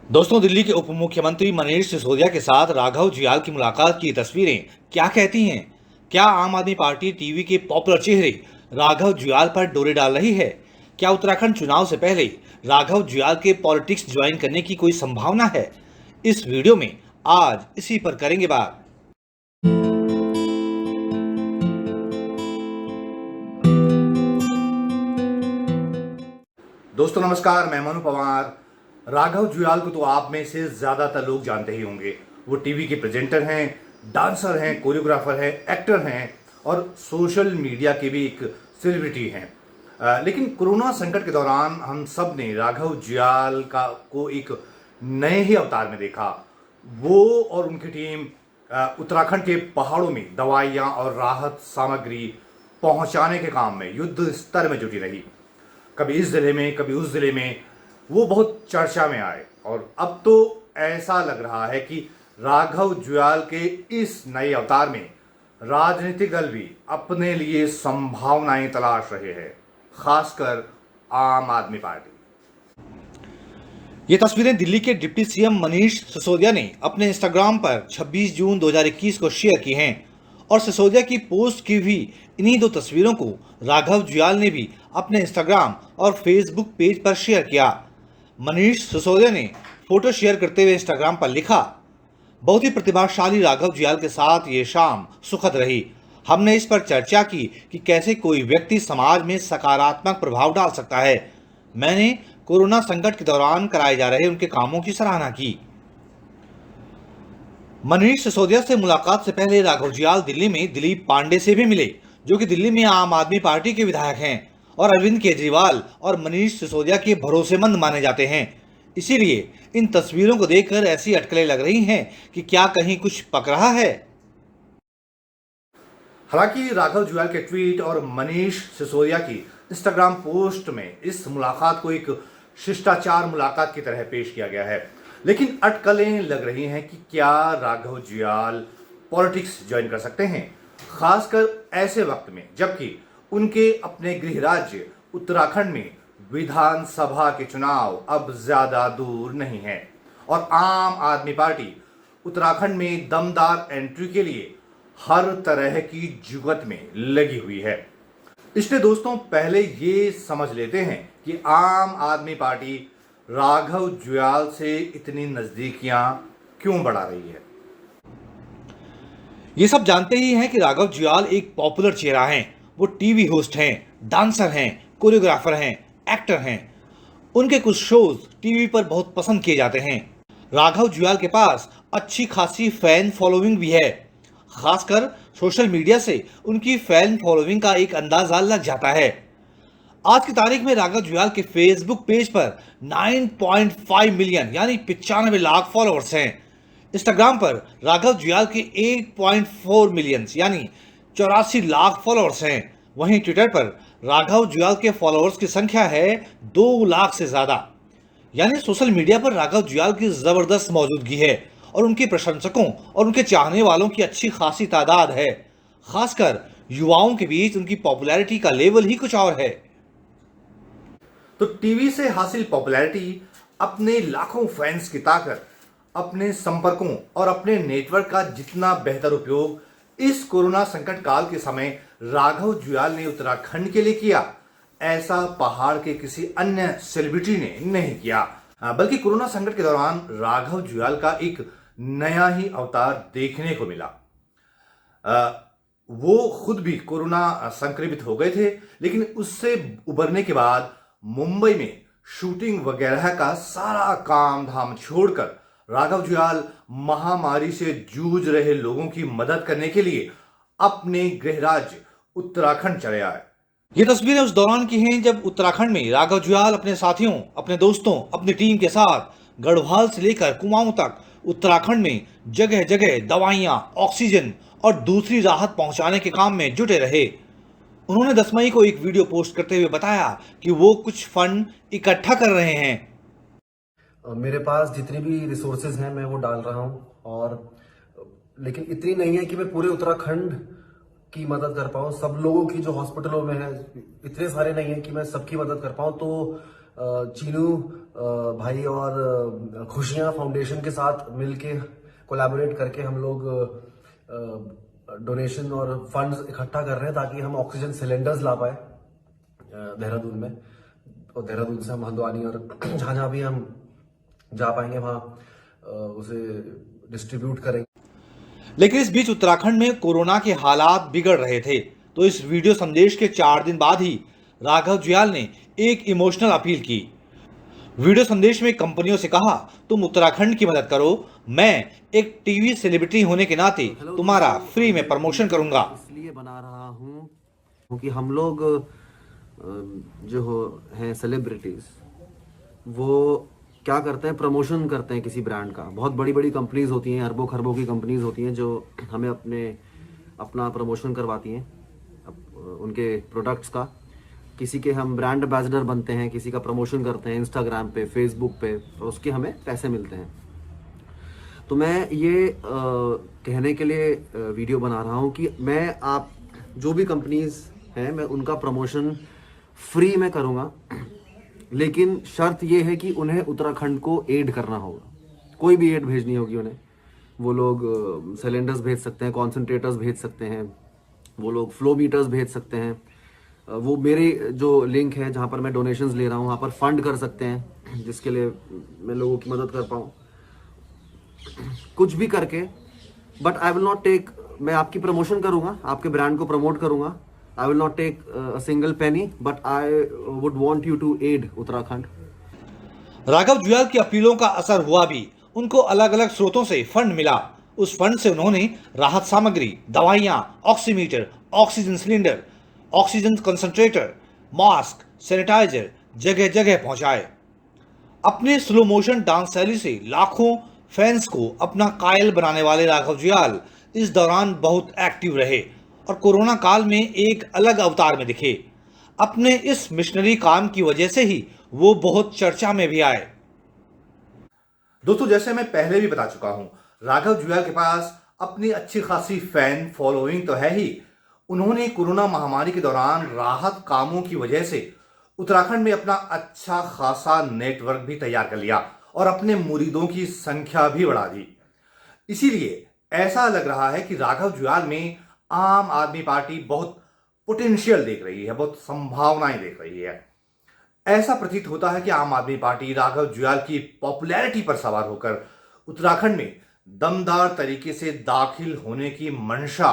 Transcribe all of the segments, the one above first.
दोस्तों, दिल्ली के उप मुख्यमंत्री मनीष सिसोदिया के साथ राघव जुयाल की मुलाकात की तस्वीरें क्या कहती हैं? क्या आम आदमी पार्टी टीवी के पॉपुलर चेहरे राघव जुयाल पर डोरे डाल रही है? क्या उत्तराखंड चुनाव से पहले राघव जुयाल के पॉलिटिक्स ज्वाइन करने की कोई संभावना है? इस वीडियो में आज इसी पर करेंगे बात। दोस्तों नमस्कार, मैं मनु पवार। राघव जुयाल को तो आप में से ज्यादातर लोग जानते ही होंगे। वो टीवी के प्रेजेंटर हैं, डांसर हैं, कोरियोग्राफर हैं, एक्टर हैं और सोशल मीडिया के भी एक सेलिब्रिटी हैं। लेकिन कोरोना संकट के दौरान हम सब ने राघव जुयाल को एक नए ही अवतार में देखा। वो और उनकी टीम उत्तराखंड के पहाड़ों में दवाइयाँ और राहत सामग्री पहुंचाने के काम में युद्ध स्तर में जुटी रही। कभी इस जिले में, कभी उस जिले में वो बहुत चर्चा में आए और अब तो ऐसा लग रहा है कि राघव जुयाल के इस नए अवतार में राजनीतिक दल भी अपने लिए संभावनाएं तलाश रहे हैं, खासकर आम आदमी पार्टी। ये तस्वीरें दिल्ली के डिप्टी सीएम मनीष सिसोदिया ने अपने इंस्टाग्राम पर 26 जून 2021 को शेयर की हैं और सिसोदिया की पोस्ट की भी इन्हीं दो तस्वीरों को राघव जुयाल ने भी अपने इंस्टाग्राम और फेसबुक पेज पर शेयर किया। मनीष सिसोदिया ने फोटो शेयर करते हुए इंस्टाग्राम पर लिखा, बहुत ही प्रतिभाशाली राघव जुयाल के साथ ये शाम सुखद रही। हमने इस पर चर्चा की कि कैसे कोई व्यक्ति समाज में सकारात्मक प्रभाव डाल सकता है। मैंने कोरोना संकट के दौरान कराए जा रहे उनके कामों की सराहना की। मनीष सिसोदिया से मुलाकात से पहले राघव जुयाल दिल्ली में दिलीप पांडे से भी मिले, जो कि दिल्ली में आम आदमी पार्टी के विधायक हैं और अरविंद केजरीवाल और मनीष सिसोदिया के भरोसेमंद माने जाते हैं। इसीलिए इन तस्वीरों को देखकर ऐसी अटकलें लग रही हैं कि क्या कहीं कुछ पक रहा है। हालांकि राघव जुयाल के ट्वीट और मनीष सिसोदिया की इंस्टाग्राम पोस्ट में इस मुलाकात को एक शिष्टाचार मुलाकात की तरह पेश किया गया है, लेकिन अटकलें लग रही हैं कि क्या राघव जुयाल पॉलिटिक्स ज्वाइन कर सकते हैं, खासकर ऐसे वक्त में जबकि उनके अपने गृह राज्य उत्तराखंड में विधानसभा के चुनाव अब ज्यादा दूर नहीं है और आम आदमी पार्टी उत्तराखंड में दमदार एंट्री के लिए हर तरह की जुगत में लगी हुई है। इसलिए दोस्तों, पहले ये समझ लेते हैं कि आम आदमी पार्टी राघव जुयाल से इतनी नजदीकियां क्यों बढ़ा रही है। ये सब जानते ही हैं कि राघव जुयाल एक पॉपुलर चेहरा हैं। वो टीवी होस्ट हैं, डांसर हैं, कोरियोग्राफर हैं, एक्टर हैं। उनके कुछ शोज टीवी पर बहुत पसंद किए जाते हैं। राघव जुयाल के पास अच्छी खासी फैन फॉलोइंग भी है। खासकर सोशल मीडिया से उनकी फैन फॉलोइंग का एक अंदाजा लग जाता है। आज की तारीख में राघव जुयाल के फेसबुक पेज पर 9.5 मिलियन यानी 95 लाख फॉलोअर्स हैं। इंस्टाग्राम पर राघव जुयाल के 8.4 मिलियन यानी 84 लाख फॉलोअर्स हैं। वहीं ट्विटर पर राघव जुयाल के फॉलोअर्स की संख्या है 2 लाख से ज्यादा। यानी सोशल मीडिया पर राघव जुयाल की जबरदस्त मौजूदगी है और उनके प्रशंसकों और उनके चाहने वालों की अच्छी खासी तादाद है। खासकर युवाओं के बीच उनकी पॉपुलैरिटी का लेवल ही कुछ और है। तो टीवी से हासिल पॉपुलैरिटी, अपने लाखों फैंस की ताकत, अपने संपर्कों और अपने नेटवर्क का जितना बेहतर उपयोग इस कोरोना संकट काल के समय राघव जुयाल ने उत्तराखंड के लिए किया, ऐसा पहाड़ के किसी अन्य सेलिब्रिटी ने नहीं किया। बल्कि कोरोना संकट के दौरान राघव जुयाल का एक नया ही अवतार देखने को मिला। वो खुद भी कोरोना संक्रमित हो गए थे, लेकिन उससे उबरने के बाद मुंबई में शूटिंग वगैरह का सारा काम धाम छोड़कर राघव जुयाल महामारी से जूझ रहे लोगों की मदद करने के लिए अपने गृह राज्य उत्तराखंड चले आए। ये तस्वीरें उस दौरान की हैं जब उत्तराखंड में राघव जुयाल अपने साथियों, अपने दोस्तों, अपनी टीम के साथ गढ़वाल से लेकर कुमाऊं तक उत्तराखंड में जगह जगह दवाइयां, ऑक्सीजन और दूसरी राहत पहुंचाने के काम में जुटे रहे। उन्होंने 10 मई को एक वीडियो पोस्ट करते हुए बताया कि वो कुछ फंड इकट्ठा कर रहे हैं। मेरे पास जितनी भी रिसोर्सेज हैं मैं वो डाल रहा हूं, और लेकिन इतनी नहीं है कि मैं पूरे उत्तराखंड की मदद कर पाऊं। सब लोगों की जो हॉस्पिटलों में है इतने सारे नहीं है कि मैं सबकी मदद कर पाऊं। तो चीनू भाई और खुशियां फाउंडेशन के साथ मिलके कोलैबोरेट करके हम लोग डोनेशन और फंड्स इकट्ठा कर रहे हैं ताकि हम ऑक्सीजन सिलेंडर्स ला पाए देहरादून में, और देहरादून से हम हल्द्वानी और जहां जहां भी हम जा पाएंगे वहां उसे डिस्ट्रीब्यूट करेंगे। लेकिन इस बीच उत्तराखंड में कोरोना के हालात बिगड़ रहे थे, तो इस वीडियो संदेश के 4 दिन बाद ही राघव जुयाल ने एक इमोशनल अपील की। वीडियो संदेश में कंपनियों से कहा, तुम उत्तराखंड की मदद करो, मैं एक टीवी सेलिब्रिटी होने के नाते तुम्हारा फ्री में प्रमोशन करूंगा। इसलिए बना रहा हूं क्योंकि हम लोग जो हैं सेलिब्रिटीज, वो क्या करते हैं, प्रमोशन करते हैं किसी ब्रांड का। बहुत बड़ी बड़ी कंपनीज होती हैं, अरबों खरबों की कंपनीज होती हैं जो हमें अपना प्रमोशन करवाती हैं उनके प्रोडक्ट्स का। किसी के हम ब्रांड एम्बेसडर बनते हैं, किसी का प्रमोशन करते हैं इंस्टाग्राम पे, फेसबुक पे, और उसके हमें पैसे मिलते हैं। तो मैं ये कहने के लिए वीडियो बना रहा हूँ कि मैं आप जो भी कंपनीज हैं, मैं उनका प्रमोशन फ्री में करूँगा, लेकिन शर्त ये है कि उन्हें उत्तराखंड को एड करना होगा। कोई भी एड भेजनी होगी उन्हें। वो लोग सिलेंडर्स भेज सकते हैं, कॉन्सेंट्रेटर्स भेज सकते हैं, वो लोग फ्लो मीटर्स भेज सकते हैं, वो मेरे जो लिंक है जहाँ पर मैं डोनेशंस ले रहा हूँ वहाँ पर फंड कर सकते हैं, जिसके लिए मैं लोगों की मदद कर पाऊँ। कुछ भी करके, but I will not take, मैं आपकी प्रमोशन करूँगा, आपके ब्रांड को प्रमोट करूँगा। I will not take a single penny, but I would want you to aid Uttarakhand. Raghav Juyal की अपीलों का असर हुआ भी। उनको अलग अलग स्रोतों से फंड मिला। उस फंड से उन्होंने राहत सामग्री, दवाइयां, oximeter, oxygen cylinder, oxygen concentrator, mask, sanitizer जगह जगह पहुंचाए। अपने स्लो मोशन डांस शैली से लाखों फैंस को अपना कायल बनाने वाले राघव जुयाल इस दौरान बहुत एक्टिव रहे और कोरोना काल में एक अलग अवतार में दिखे। अपने इस मिशनरी काम की वजह से ही वो बहुत चर्चा में भी आए। दोस्तों, जैसे मैं पहले भी बता चुका हूं, राघव जुयाल के पास अपनी अच्छी खासी फैन फॉलोइंग तो है ही। उन्होंने कोरोना महामारी के दौरान राहत कामों की वजह से उत्तराखंड में अपना अच्छा खासा नेटवर्क भी तैयार कर लिया और अपने मुरीदों की संख्या भी बढ़ा दी। इसीलिए ऐसा लग रहा है कि राघव जुयाल में आम आदमी पार्टी बहुत पोटेंशियल देख रही है, बहुत संभावनाएं देख रही है। ऐसा प्रतीत होता है कि आम आदमी पार्टी राघव जुयाल की पॉपुलैरिटी पर सवार होकर उत्तराखंड में दमदार तरीके से दाखिल होने की मंशा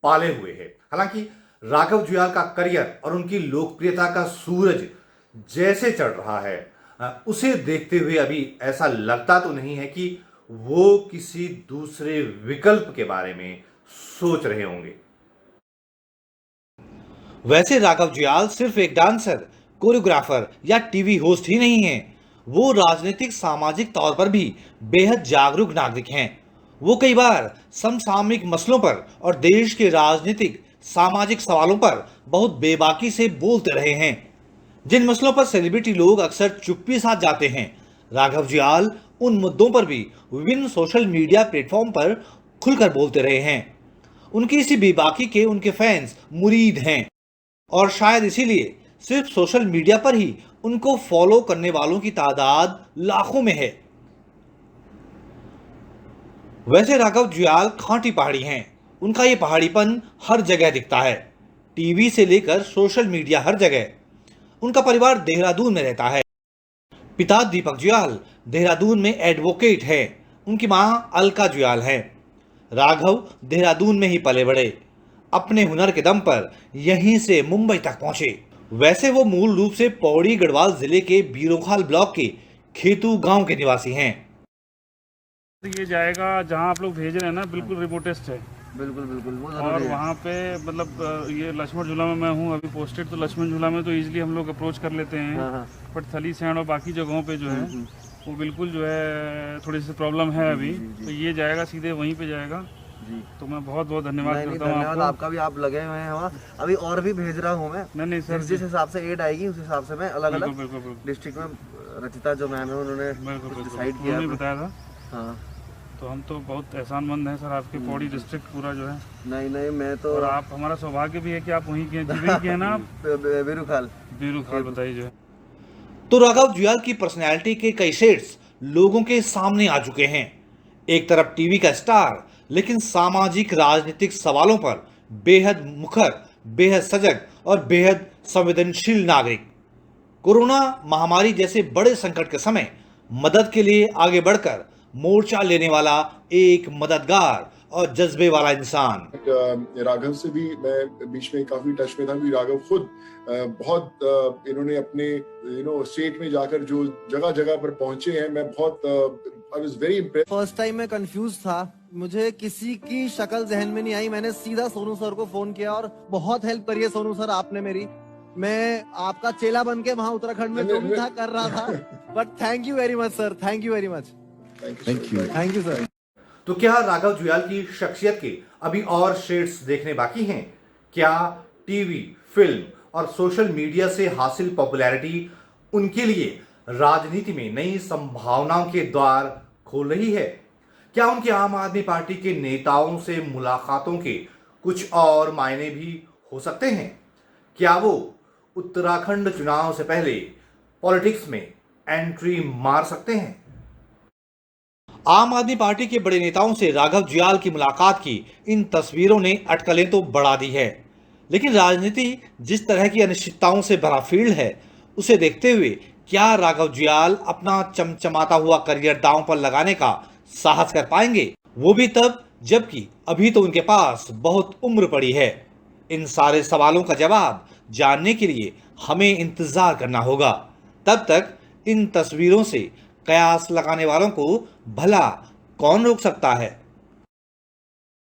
पाले हुए है। हालांकि राघव जुयाल का करियर और उनकी लोकप्रियता का सूरज जैसे चढ़ रहा है, उसे देखते हुए अभी ऐसा लगता तो नहीं है कि वो किसी दूसरे विकल्प के बारे में सोच रहे होंगे। वैसे राघव जुयाल सिर्फ एक डांसर, कोरियोग्राफर या टीवी होस्ट ही नहीं है। वो राजनीतिक सामाजिक तौर पर भी बेहद जागरूक नागरिक हैं। वो कई बार समसामयिक मसलों पर और देश के राजनीतिक सामाजिक सवालों पर बहुत बेबाकी से बोलते रहे हैं, जिन मसलों पर सेलिब्रिटी लोग अक्सर चुप्पी साध जाते हैं। राघव जुयाल उन मुद्दों पर भी विभिन्न सोशल मीडिया प्लेटफॉर्म पर खुलकर बोलते रहे हैं। उनकी इसी बेबाकी के उनके फैंस मुरीद हैं और शायद इसीलिए सिर्फ सोशल मीडिया पर ही उनको फॉलो करने वालों की तादाद लाखों में है। वैसे राघव जुयाल खांटी पहाड़ी हैं। उनका ये पहाड़ीपन हर जगह दिखता है, टीवी से लेकर सोशल मीडिया, हर जगह। उनका परिवार देहरादून में रहता है। पिता दीपक जुयाल देहरादून में एडवोकेट है। उनकी मां अलका जुयाल है। राघव देहरादून में ही पले बढ़े। अपने हुनर के दम पर यहीं से मुंबई तक पहुंचे। वैसे वो मूल रूप से पौड़ी गढ़वाल जिले के बीरोखाल ब्लॉक के खेतू गांव के निवासी हैं। ये जाएगा जहां आप लोग भेज रहे हैं ना, बिल्कुल रिमोटेस्ट है। बिल्कुल बिल्कुल, वो और जरूरी है। वहाँ पे मतलब ये लक्ष्मण झूला में मैं हूँ अभी पोस्टेड, तो लक्ष्मण झूला में तो इजीली हम लोग अप्रोच कर लेते हैं। हाँ, हाँ। बट थली सैंड और बाकी जगहों पे जो है वो बिल्कुल जो है थोड़ी सी प्रॉब्लम है अभी। तो ये जाएगा सीधे वहीं पे जाएगा जी। तो मैं बहुत बहुत धन्यवाद करता हूँ धन्यवाद आपको। आपका भी, आप लगे हुए हैं वहाँ। अभी और भी भेज रहा हूँ मैं। नहीं सर, जिस हिसाब से एड आएगी उस हिसाब से मैं अलग अलग बिल्कुल डिस्ट्रिक्ट में, रचिता जो मैम है उन्होंने डिसाइड किया उन्होंने बताया था। हाँ, तो हम तो बहुत एहसानमंद हैं सर आपके, पौड़ी डिस्ट्रिक्ट पूरा जो है। नहीं मैं तो, और आप, हमारा सौभाग्य भी है कि आप वहीं के हैं, जिले के हैं ना आप? बीरूखाल। बीरूखाल बताइए जो है। तो राघव जुयाल की पर्सनैलिटी के कई शेड्स लोगों के सामने आ चुके हैं। एक तरफ टीवी का स्टार, लेकिन सामाजिक राजनीतिक सवालों पर बेहद मुखर, बेहद सजग और बेहद संवेदनशील नागरिक। कोरोना महामारी जैसे बड़े संकट के समय मदद के लिए आगे बढ़कर मोर्चा लेने वाला एक मददगार और जज्बे वाला इंसान। राघव से भी मैं बीच में काफी टच में था कि राघव खुद बहुत इन्होंने अपने स्टेट में जाकर जो जगह जगह पर पहुंचे हैं, मैं बहुत I was very impressed. First time मैं कंफ्यूज था, मुझे किसी की शक्ल जहन में नहीं आई। मैंने सीधा सोनू सर को फोन किया और बहुत हेल्प करी है सोनू सर आपने मेरी। मैं आपका चेला बन के वहां उत्तराखंड में जो भी था कर रहा था, but thank you very much sir, thank you very much, thank you sir. तो क्या राघव जुयाल की शख्सियत के अभी और शेड्स देखने बाकी हैं? क्या टीवी, फिल्म और सोशल मीडिया से हासिल पॉपुलैरिटी उनके लिए राजनीति में नई संभावनाओं के द्वार खोल रही है? क्या उनके आम आदमी पार्टी के नेताओं से मुलाकातों के कुछ और मायने भी हो सकते हैं? क्या वो उत्तराखंड चुनाव से पहले पॉलिटिक्स में एंट्री मार सकते हैं? आम आदमी पार्टी के बड़े नेताओं से राघव जुयाल की मुलाकात की इन तस्वीरों ने अटकलें तो बढ़ा दी है, लेकिन राजनीति जिस तरह की अनिश्चितताओं से भरा फील्ड है, उसे देखते हुए क्या राघव जुयाल अपना चमचमाता हुआ करियर दांव पर लगाने का साहस कर पाएंगे? वो भी तब जबकि अभी तो उनके पास बहुत उम्र पड़ी है। इन सारे सवालों का जवाब जानने के लिए हमें इंतजार करना होगा। तब तक इन तस्वीरों से कयास लगाने वालों को भला कौन रोक सकता है?